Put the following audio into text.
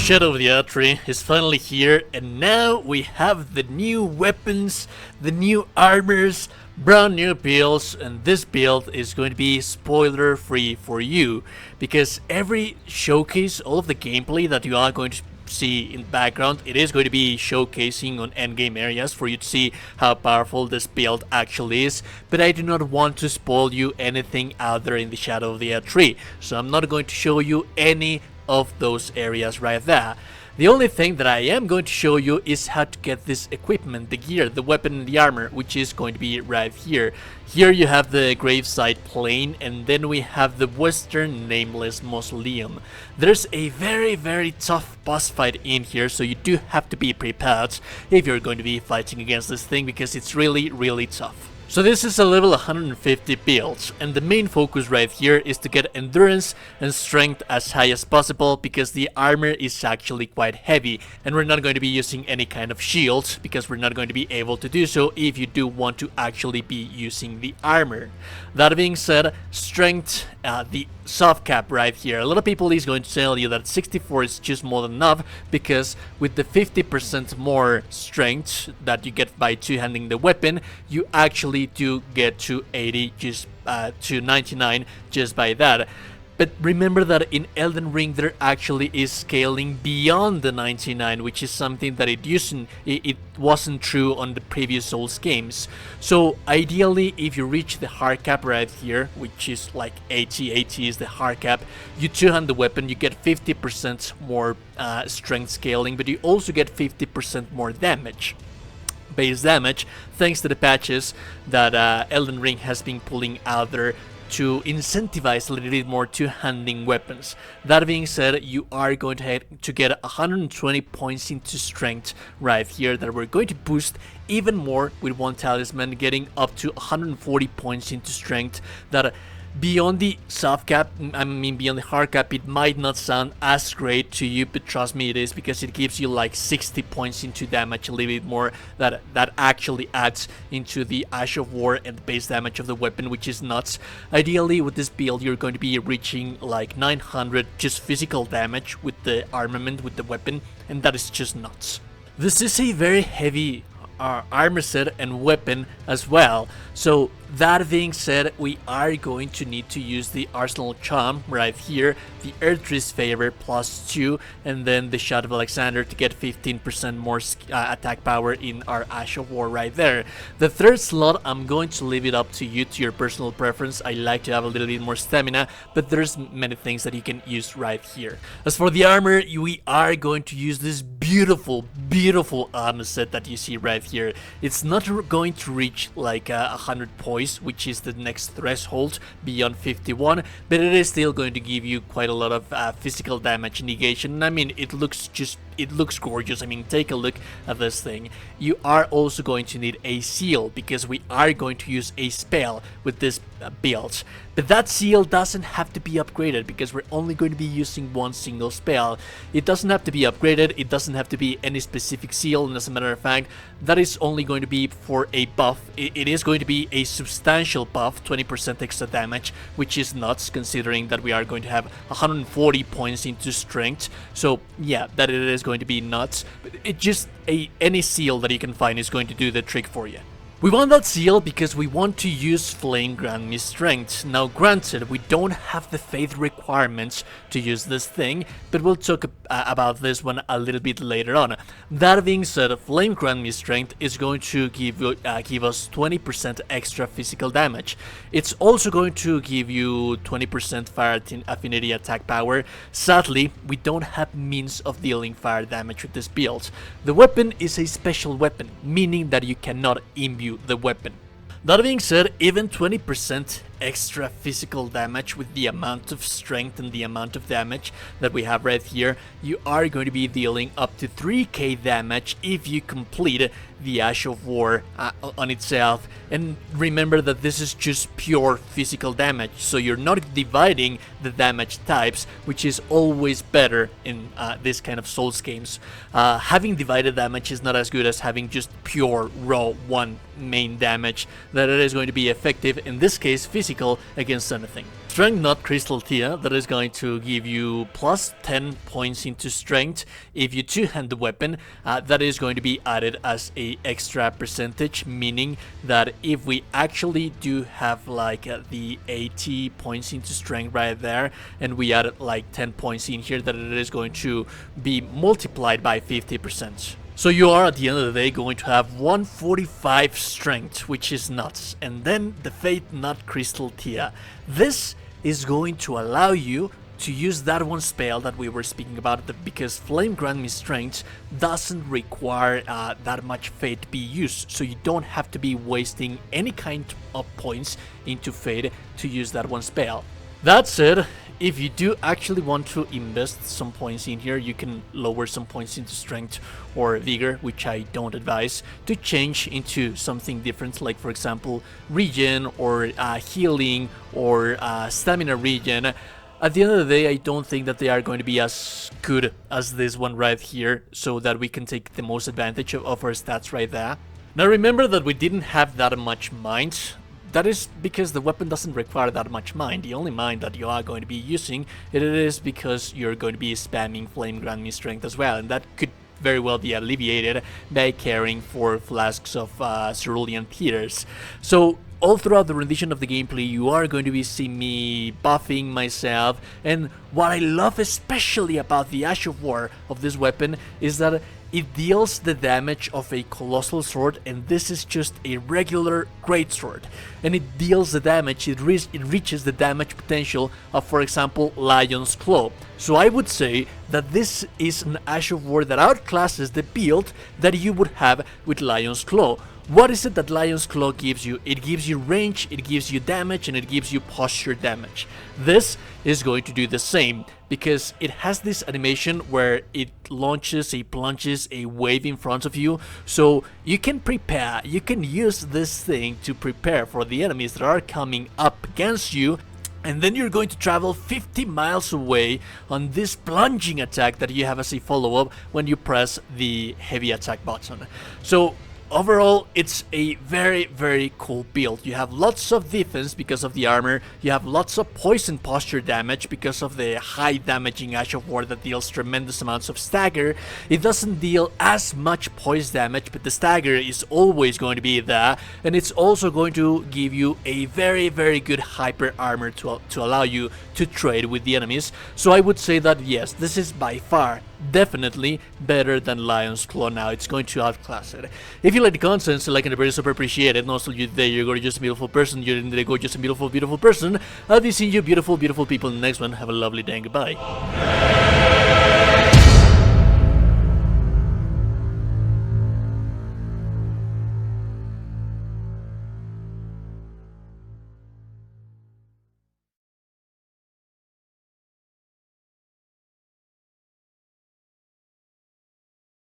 Shadow of the Erdtree is finally here, and now we have the new weapons, the new armors, brand new builds, and this build is going to be spoiler free for you, because every showcase, all of the gameplay that you are going to see in the background, it is going to be showcasing on endgame areas for you to see how powerful this build actually is, but I do not want to spoil you anything out there in the Shadow of the Erdtree, so I'm not going to show you any of those areas right there. The only thing that I am going to show you is how to get this equipment, the gear, the weapon and the armor, which is going to be right here. Here you have the graveside plain, and then we have the western nameless mausoleum. There's a very tough boss fight in here, so you do have to be prepared if you're going to be fighting against this thing, because it's really tough. So this is a level 150 build, and the main focus right here is to get endurance and strength as high as possible, because the armor is actually quite heavy, and we're not going to be using any kind of shield, because we're not going to be able to do so if you do want to actually be using the armor. That being said, strength, the soft cap right here, a lot of people is going to tell you that 64 is just more than enough, because with the 50% more strength that you get by two-handing the weapon, you actually do get to 80 just to 99 just by that. But remember that in Elden Ring there actually is scaling beyond the 99, which is something that it wasn't true on the previous Souls games. So ideally, if you reach the hard cap right here, which is like 80 is the hard cap, you two-hand the weapon, you get 50% more strength scaling, but you also get 50% more damage. Base damage, thanks to the patches that Elden Ring has been pulling out there to incentivize a little bit more two-handing weapons. That being said, you are going to get 120 points into strength right here that we're going to boost even more with one talisman, getting up to 140 points into strength. That beyond the soft cap, beyond the hard cap, it might not sound as great to you, but trust me, it is, because it gives you like 60 points into damage, a little bit more, that actually adds into the Ash of War and the base damage of the weapon, which is nuts. Ideally, with this build, you're going to be reaching like 900 just physical damage with the armament, with the weapon, and that is just nuts. This is a very heavy armor set and weapon as well. So that being said, we are going to need to use the Arsenal Charm right here, the Erdtree's Favor +2, and then the Shot of Alexander to get 15% more attack power in our Ash of War right there. The third slot, I'm going to leave it up to you, to your personal preference. I like to have a little bit more stamina, but there's many things that you can use right here. As for the armor, we are going to use this beautiful armor set that you see right here. It's not going to reach like 100 points, which is the next threshold beyond 51, but it is still going to give you quite a lot of physical damage negation. I mean, it looks gorgeous. I mean, take a look at this thing. You are also going to need a seal, because we are going to use a spell with this build, but that seal doesn't have to be upgraded, because we're only going to be using one single spell. It doesn't have to be upgraded, it doesn't have to be any specific seal, and as a matter of fact, that is only going to be for a buff. It is going to be a substantial buff, 20% extra damage, which is nuts considering that we are going to have 140 points into strength. So yeah, that it is going to be nuts, but it just any seal that you can find is going to do the trick for you. We want that seal because we want to use Flame Grant Me Strength. Now granted, we don't have the faith requirements to use this thing, but we'll talk about this one a little bit later on. That being said, Flame Grant Me Strength is going to give us 20% extra physical damage. It's also going to give you 20% fire affinity attack power. Sadly, we don't have means of dealing fire damage with this build. The weapon is a special weapon, meaning that you cannot imbue the weapon. That being said, even 20% extra physical damage with the amount of strength and the amount of damage that we have right here, you are going to be dealing up to 3k damage if you complete the Ash of War on itself. And remember that this is just pure physical damage, so you're not dividing the damage types, which is always better in this kind of Souls games. Having divided damage is not as good as having just pure raw one main damage that it is going to be effective, in this case physical, against anything. Strength Not Crystal Tia, that is going to give you plus 10 points into strength if you two-hand the weapon. That is going to be added as a extra percentage, meaning that if we actually do have like the 80 points into strength right there, and we added like 10 points in here, that it is going to be multiplied by 50%. So you are at the end of the day going to have 145 strength, which is nuts. And then the Fate Not Crystal Tia. This is going to allow you to use that one spell that we were speaking about, because Flame Grant Me Strength doesn't require that much Fate to be used. So you don't have to be wasting any kind of points into Fate to use that one spell. That said, if you do actually want to invest some points in here, you can lower some points into strength or vigor, which I don't advise, to change into something different, like for example regen or healing or stamina regen. At the end of the day, I don't think that they are going to be as good as this one right here, so that we can take the most advantage of our stats right there. Now remember that we didn't have that much mind. That is because the weapon doesn't require that much mind. The only mind that you are going to be using, it is because you're going to be spamming Flame Grant Me Strength as well, and that could very well be alleviated by caring for flasks of cerulean theaters. So all throughout the rendition of the gameplay, you are going to be seeing me buffing myself, and what I love especially about the Ash of War of this weapon is that it deals the damage of a colossal sword, and this is just a regular greatsword. And it deals the damage, it reaches the damage potential of, for example, Lion's Claw. So I would say that this is an Ash of War that outclasses the build that you would have with Lion's Claw. What is it that Lion's Claw gives you? It gives you range, it gives you damage, and it gives you posture damage. This is going to do the same, because it has this animation where it plunges a wave in front of you, so you can prepare, you can use this thing to prepare for the enemies that are coming up against you. And then you're going to travel 50 miles away on this plunging attack that you have as a follow-up when you press the heavy attack button. So overall, it's a very, very cool build. You have lots of defense because of the armor, you have lots of poison posture damage because of the high damaging Ash of War that deals tremendous amounts of stagger. It doesn't deal as much poison damage, but the stagger is always going to be there, and it's also going to give you a very, very good hyper armor to allow you to trade with the enemies. So I would say that yes, this is by far definitely better than Lion's Claw. Now it's going to outclass it. If you like the content, so like and very super appreciate it. And also you're there, you're just a beautiful person, you're in there, go just a beautiful, beautiful person. I'll be seeing you beautiful, beautiful people in the next one. Have a lovely day and goodbye.